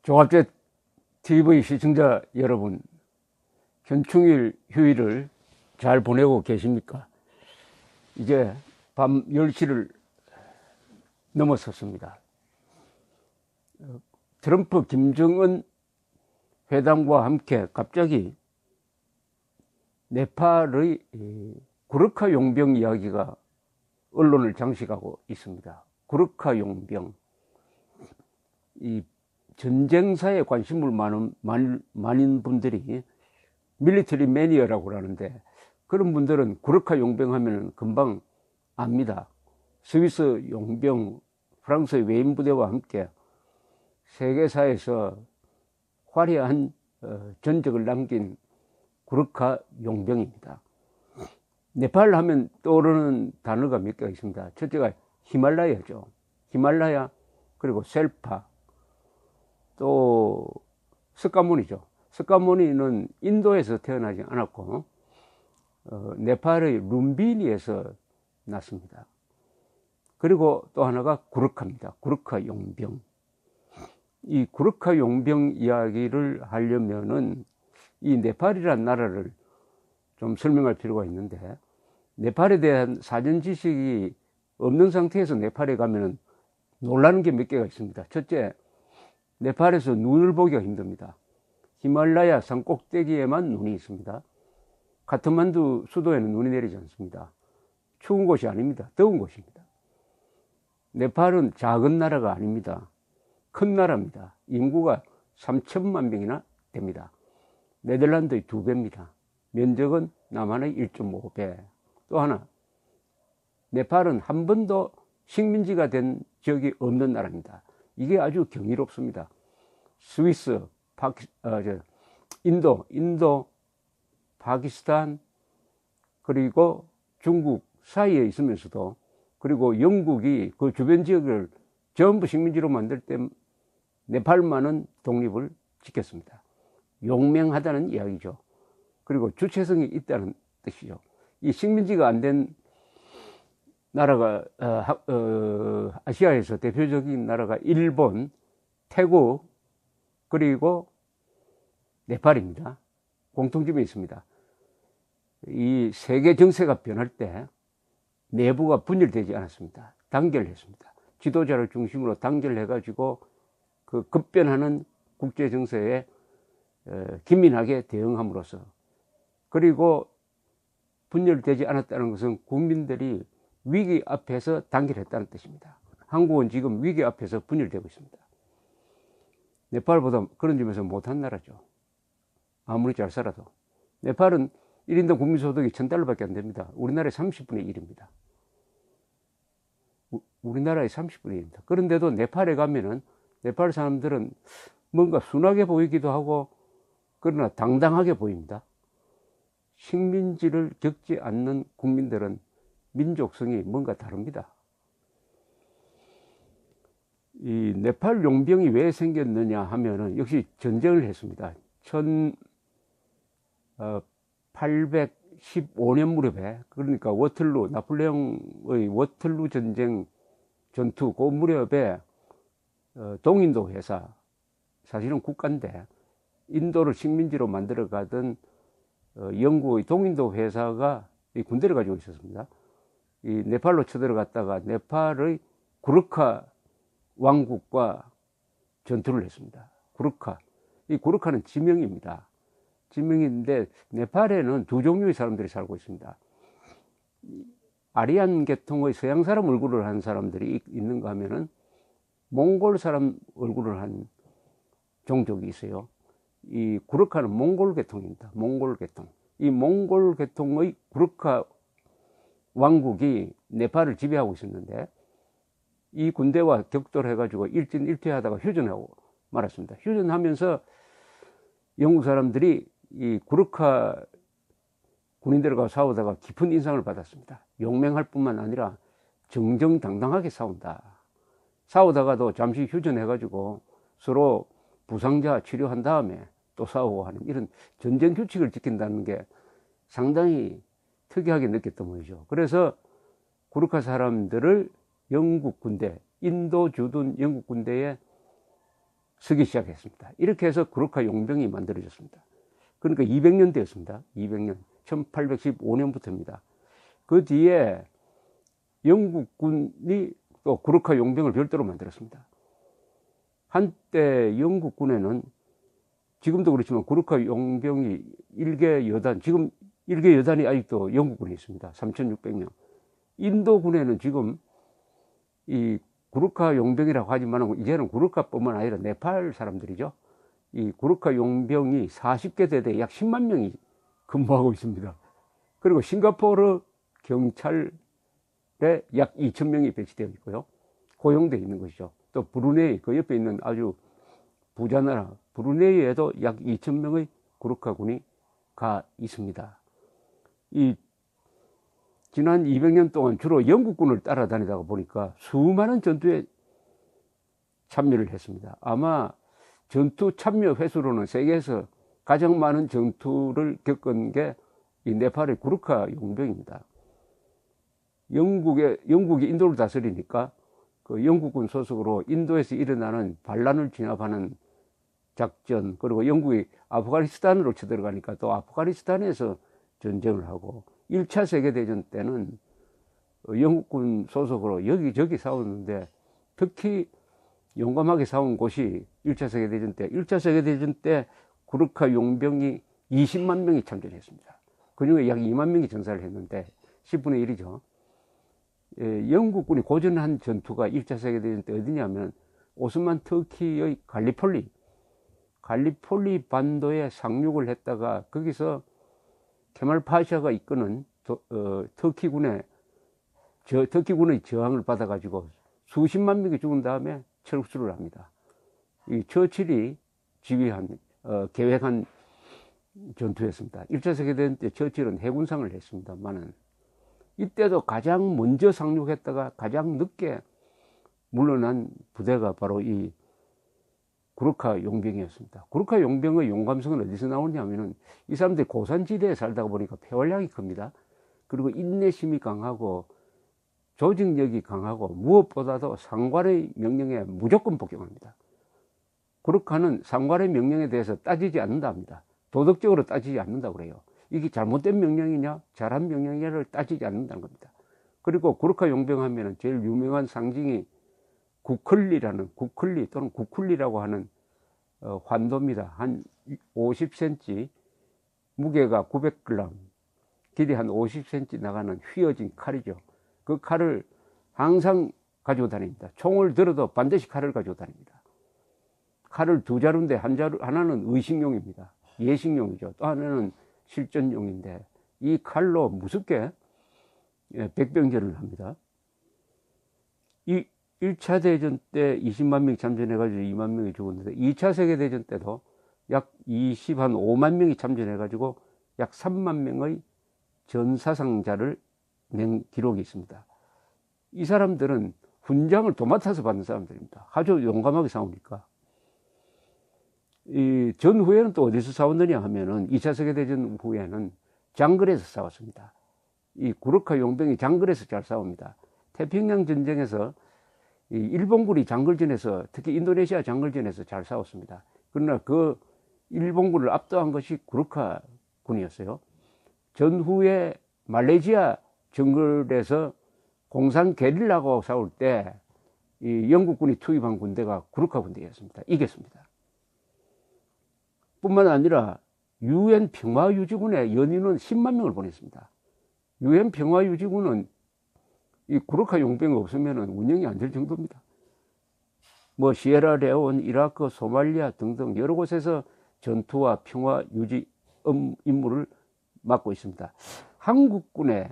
종합제 TV 시청자 여러분, 현충일 휴일을 잘 보내고 계십니까? 이제 밤 10시를 넘어섰습니다. 트럼프 김정은 회담과 함께 갑자기 네팔의 구르카 용병 이야기가 언론을 장식하고 있습니다. 구르카 용병, 이 전쟁사에 관심을 많은 분들이 밀리터리 매니어라고 하는데, 그런 분들은 구르카 용병 하면 금방 압니다. 스위스 용병, 프랑스의 외인 부대와 함께 세계사에서 화려한 전적을 남긴 구르카 용병입니다. 네팔 하면 떠오르는 단어가 몇 개가 있습니다. 첫째가 히말라야죠. 히말라야, 그리고 셀파, 또 스카무니죠. 스카무니는 인도에서 태어나지 않았고 네팔의 룸비니에서 났습니다. 그리고 또 하나가 구르카입니다. 구르카 용병. 이 구르카 용병 이야기를 하려면은 이 네팔이라는 나라를 좀 설명할 필요가 있는데, 네팔에 대한 사전 지식이 없는 상태에서 네팔에 가면은 놀라는 게 몇 개가 있습니다. 첫째, 네팔에서 눈을 보기가 힘듭니다. 히말라야 산 꼭대기에만 눈이 있습니다. 카트만두 수도에는 눈이 내리지 않습니다. 추운 곳이 아닙니다. 더운 곳입니다. 네팔은 작은 나라가 아닙니다. 큰 나라입니다. 인구가 3천만 명이나 됩니다. 네덜란드의 2배입니다. 면적은 남한의 1.5배. 또 하나, 네팔은 한 번도 식민지가 된 적이 없는 나라입니다. 이게 아주 경이롭습니다. 스위스, 인도, 파키스탄, 그리고 중국 사이에 있으면서도, 그리고 영국이 그 주변 지역을 전부 식민지로 만들 때 네팔만은 독립을 지켰습니다. 용맹하다는 이야기죠. 그리고 주체성이 있다는 뜻이죠. 이 식민지가 안 된 나라가 아시아에서 대표적인 나라가 일본, 태국, 그리고 네팔입니다. 공통점이 있습니다. 이 세계 정세가 변할 때 내부가 분열되지 않았습니다. 단결했습니다. 지도자를 중심으로 단결해가지고 그 급변하는 국제 정세에 기민하게 대응함으로써, 그리고 분열되지 않았다는 것은 국민들이 위기 앞에서 단결했다는 뜻입니다. 한국은 지금 위기 앞에서 분열되고 있습니다. 네팔보다 그런 점에서 못한 나라죠. 아무리 잘 살아도. 네팔은 1인당 국민소득이 $1,000밖에 안 됩니다. 우리나라의 30분의 1입니다. 우리나라의 30분의 1입니다. 그런데도 네팔에 가면은 네팔 사람들은 뭔가 순하게 보이기도 하고, 그러나 당당하게 보입니다. 식민지를 겪지 않는 국민들은 민족성이 뭔가 다릅니다. 이 네팔 용병이 왜 생겼느냐 하면은 역시 전쟁을 했습니다. 1815년 무렵에, 그러니까 워틀루, 나폴레옹의 워틀루 전쟁 전투, 그 무렵에 동인도 회사, 사실은 국가인데 인도를 식민지로 만들어 가던 영국의 동인도 회사가 이 군대를 가지고 있었습니다. 이 네팔로 쳐들어갔다가 네팔의 구르카 왕국과 전투를 했습니다. 구르카. 이 구르카는 지명입니다. 지명인데 네팔에는 두 종류의 사람들이 살고 있습니다. 아리안 계통의 서양 사람 얼굴을 한 사람들이 있는가 하면은 몽골 사람 얼굴을 한 종족이 있어요. 이 구르카는 몽골 계통입니다. 몽골 계통. 이 몽골 계통의 구르카 왕국이 네팔을 지배하고 있었는데, 이 군대와 격돌해가지고 일진일퇴하다가 휴전하고 말았습니다. 휴전하면서 영국 사람들이 이 구르카 군인들과 싸우다가 깊은 인상을 받았습니다. 용맹할 뿐만 아니라 정정당당하게 싸운다. 싸우다가도 잠시 휴전해가지고 서로 부상자 치료한 다음에 또 싸우고 하는 이런 전쟁 규칙을 지킨다는 게 상당히 특이하게 느꼈던 모이죠. 그래서 구르카 사람들을 영국 군대, 인도 주둔 영국 군대에 서기 시작했습니다. 이렇게 해서 구르카 용병이 만들어졌습니다. 그러니까 200년 되었습니다. 200년. 1815년부터입니다. 그 뒤에 영국군이 또 구르카 용병을 별도로 만들었습니다. 한때 영국군에는 지금도 그렇지만 구르카 용병이 1개 여단, 지금 1개 여단이 아직도 영국군에 있습니다. 3,600명. 인도군에는 지금 이 구르카 용병이라고 하지만 이제는 구르카뿐만 아니라 네팔 사람들이죠. 이 구르카 용병이 40개 대대 약 10만 명이 근무하고 있습니다. 그리고 싱가포르 경찰에 약 2,000명이 배치되어 있고요. 고용되어 있는 것이죠. 또 브루네이, 그 옆에 있는 아주 부자 나라 브루네이에도 약 2,000명의 구르카군이 가 있습니다. 이 지난 200년 동안 주로 영국군을 따라다니다가 보니까 수많은 전투에 참여를 했습니다. 아마 전투 참여 횟수로는 세계에서 가장 많은 전투를 겪은 게 이 네팔의 구르카 용병입니다. 영국이 인도를 다스리니까 그 영국군 소속으로 인도에서 일어나는 반란을 진압하는 작전, 그리고 영국이 아프가니스탄으로 쳐들어가니까 또 아프가니스탄에서 전쟁을 하고 1차 세계대전 때는 영국군 소속으로 여기저기 싸웠는데 특히 용감하게 싸운 곳이 1차 세계대전 때 구르카 용병이 20만 명이 참전했습니다. 그 중에 약 2만 명이 전사를 했는데 10분의 1이죠. 영국군이 고전한 전투가 1차 세계대전 때 어디냐면 오스만 터키의 갈리폴리 반도에 상륙을 했다가 거기서 케말 파샤가 이끄는 터키군의 저항을 받아가지고 수십만 명이 죽은 다음에 철수를 합니다. 이 처칠이 계획한 전투였습니다. 1차 세계대전 때 처칠은 해군상을 했습니다만은 이때도 가장 먼저 상륙했다가 가장 늦게 물러난 부대가 바로 이 구르카 용병이었습니다. 구르카 용병의 용감성은 어디서 나오냐면은 이 사람들이 고산지대에 살다가 보니까 폐활량이 큽니다. 그리고 인내심이 강하고 조직력이 강하고 무엇보다도 상관의 명령에 무조건 복종합니다. 구르카는 상관의 명령에 대해서 따지지 않는다 합니다. 도덕적으로 따지지 않는다고 그래요. 이게 잘못된 명령이냐 잘한 명령이냐를 따지지 않는다는 겁니다. 그리고 구르카 용병 하면은 제일 유명한 상징이 구클리 또는 구쿨리라고 하는 환도입니다. 한 50cm, 무게가 900g, 길이 한 50cm 나가는 휘어진 칼이죠. 그 칼을 항상 가지고 다닙니다. 총을 들어도 반드시 칼을 가지고 다닙니다. 칼을 두 자루인데 하나는 의식용입니다. 예식용이죠. 또 하나는 실전용인데 이 칼로 무섭게 백병전을 합니다. 이 1차 대전 때 20만 명이 참전해가지고 2만 명이 죽었는데 2차 세계대전 때도 약 5만 명이 참전해가지고 약 3만 명의 전사상자를 낸 기록이 있습니다. 이 사람들은 훈장을 도맡아서 받는 사람들입니다. 아주 용감하게 싸우니까. 이 전후에는 또 어디서 싸웠느냐 하면은 2차 세계대전 후에는 장글에서 싸웠습니다. 이 구르카 용병이 장글에서 잘 싸웁니다. 태평양 전쟁에서 이 일본군이 장글전에서 특히 인도네시아 장글전에서 잘 싸웠습니다. 그러나 그 일본군을 압도한 것이 구르카 군이었어요. 전후에 말레이시아 정글에서 공산 게릴라하고 싸울 때 이 영국군이 투입한 군대가 구르카 군대였습니다. 이겼습니다. 뿐만 아니라 UN 평화유지군에 연인은 10만 명을 보냈습니다. UN 평화유지군은 이 구르카 용병이 없으면 운영이 안 될 정도입니다. 뭐 시에라레온, 이라크, 소말리아 등등 여러 곳에서 전투와 평화 유지 임무를 맡고 있습니다. 한국군에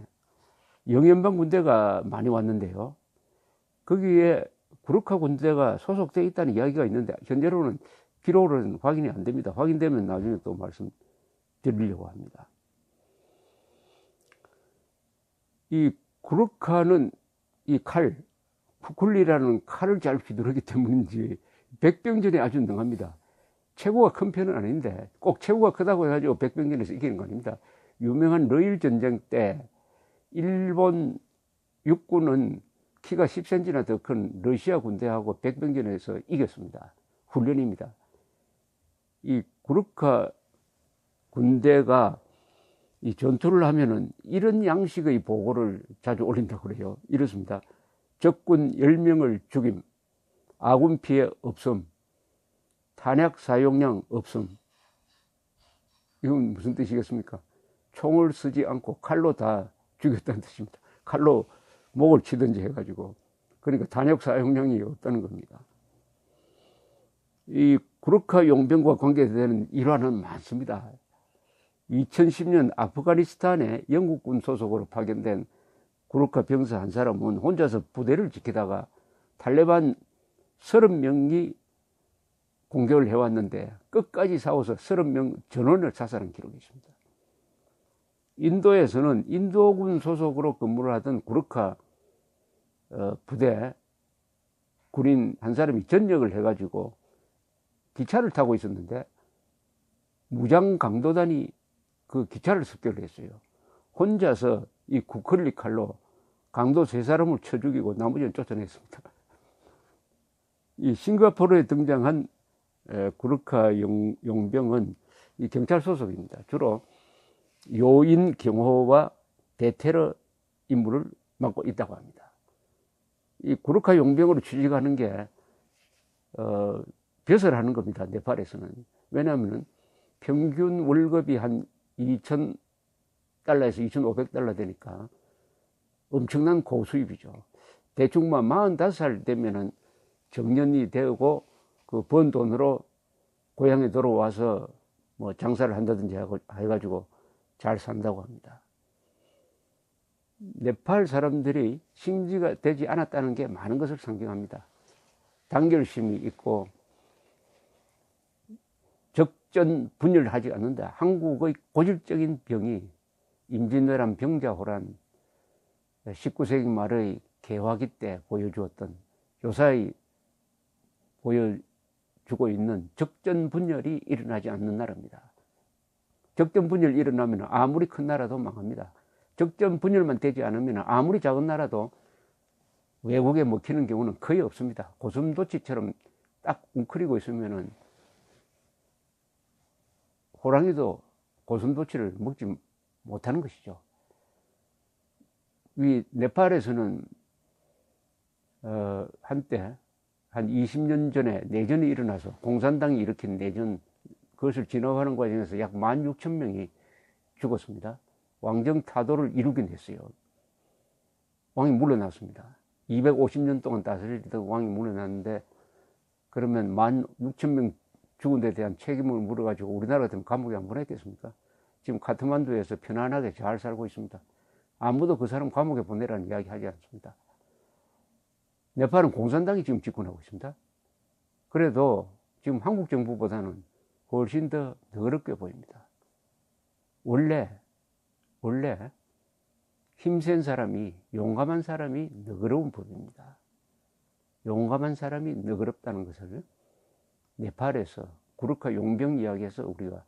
영연방 군대가 많이 왔는데요. 거기에 구르카 군대가 소속되어 있다는 이야기가 있는데 현재로는 기록으로는 확인이 안 됩니다. 확인되면 나중에 또 말씀드리려고 합니다. 이 구르카는 이 칼, 쿠쿨리라는 칼을 잘 휘두르기 때문인지 백병전에 아주 능합니다. 체구가 큰 편은 아닌데 꼭 체구가 크다고 해가지고 백병전에서 이기는 거 아닙니다. 유명한 러일 전쟁 때 일본 육군은 키가 10cm나 더 큰 러시아 군대하고 백병전에서 이겼습니다. 훈련입니다. 이 구르카 군대가 이 전투를 하면은 이런 양식의 보고를 자주 올린다고 그래요. 이렇습니다. 적군 10명을 죽임, 아군 피해 없음, 탄약 사용량 없음. 이건 무슨 뜻이겠습니까? 총을 쓰지 않고 칼로 다 죽였다는 뜻입니다. 칼로 목을 치든지 해가지고. 그러니까 탄약 사용량이 없다는 겁니다. 이 구르카 용병과 관계되는 일화는 많습니다. 2010년 아프가니스탄에 영국군 소속으로 파견된 구르카 병사 한 사람은 혼자서 부대를 지키다가 탈레반 30명이 공격을 해왔는데 끝까지 싸워서 30명 전원을 사살한 기록이 있습니다. 인도에서는 인도군 소속으로 근무를 하던 구르카 부대 군인 한 사람이 전역을 해가지고 기차를 타고 있었는데 무장 강도단이 그 기차를 습격을 했어요. 혼자서 이 구클리 칼로 강도 3사람을 쳐 죽이고 나머지는 쫓아냈습니다. 이 싱가포르에 등장한 구르카 용병은 이 경찰 소속입니다. 주로 요인 경호와 대테러 임무를 맡고 있다고 합니다. 이 구르카 용병으로 취직하는 게 벼슬 하는 겁니다. 네팔에서는. 왜냐하면 평균 월급이 한 2,000달러에서 2,500달러 되니까 엄청난 고수입이죠. 대충 45살 되면은 정년이 되고 그 번 돈으로 고향에 돌아와서 뭐 장사를 한다든지 해가지고 잘 산다고 합니다. 네팔 사람들이 식민지가 되지 않았다는 게 많은 것을 상징합니다. 단결심이 있고 적전 분열을 하지 않는다. 한국의 고질적인 병이 임진왜란 병자호란 19세기 말의 개화기 때 보여주었던 요사이 보여주고 있는 적전 분열이 일어나지 않는 나라입니다. 적전 분열이 일어나면 아무리 큰 나라도 망합니다. 적전 분열만 되지 않으면 아무리 작은 나라도 외국에 먹히는 경우는 거의 없습니다. 고슴도치처럼 딱 웅크리고 있으면은 호랑이도 고슴도치를 먹지 못하는 것이죠. 이 네팔에서는 한때 한 20년 전에 내전이 일어나서 공산당이 일으킨 내전, 그것을 진압하는 과정에서 약 16,000명이 죽었습니다. 왕정 타도를 이루긴 했어요. 왕이 물러났습니다. 250년 동안 다스리던 왕이 물러났는데, 그러면 16,000명 죽은 데 대한 책임을 물어가지고 우리나라 같으면 감옥에 안 보냈겠습니까? 지금 카트만두에서 편안하게 잘 살고 있습니다. 아무도 그 사람 감옥에 보내라는 이야기 하지 않습니다. 네팔은 공산당이 지금 집권하고 있습니다. 그래도 지금 한국 정부보다는 훨씬 더 더럽게 보입니다. 원래 힘센 사람이, 용감한 사람이 너그러운 법입니다. 용감한 사람이 너그럽다는 것을 네팔에서 구르카 용병 이야기에서 우리가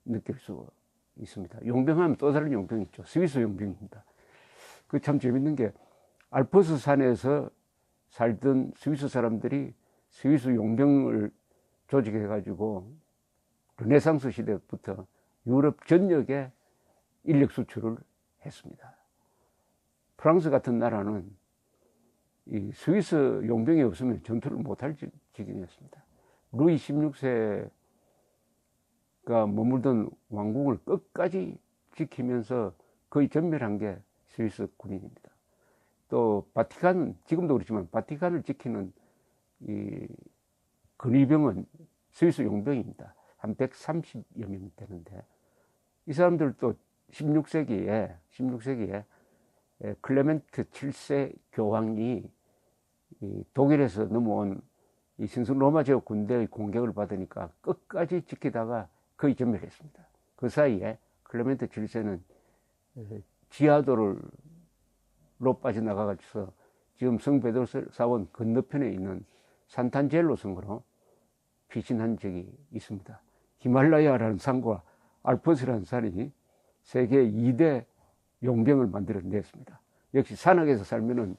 느낄 수 있습니다. 용병하면 또 다른 용병이 있죠. 스위스 용병입니다. 그 참 재밌는 게 알프스 산에서 살던 스위스 사람들이 스위스 용병을 조직해가지고 르네상스 시대부터 유럽 전역에 인력 수출을 했습니다. 프랑스 같은 나라는 이 스위스 용병이 없으면 전투를 못할 지경이었습니다. 루이 16세가 머물던 왕국을 끝까지 지키면서 거의 전멸한 게 스위스 군인입니다. 또 바티칸은, 지금도 그렇지만 바티칸을 지키는 이 근위병은 스위스 용병입니다. 한 130여 명 되는데, 이 사람들도 16세기에 클레멘트 7세 교황이 독일에서 넘어온 이 신성 로마 제국 군대의 공격을 받으니까 끝까지 지키다가 거의 전멸했습니다. 그 사이에 클레멘트 7세는 지하도로 빠져나가서 지금 성베드로 사원 건너편에 있는 산탄젤로 성으로 피신한 적이 있습니다. 히말라야라는 산과 알프스라는 산이 세계 2대 용병을 만들어냈습니다. 역시 산악에서 살면은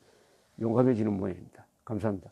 용감해지는 모양입니다. 감사합니다.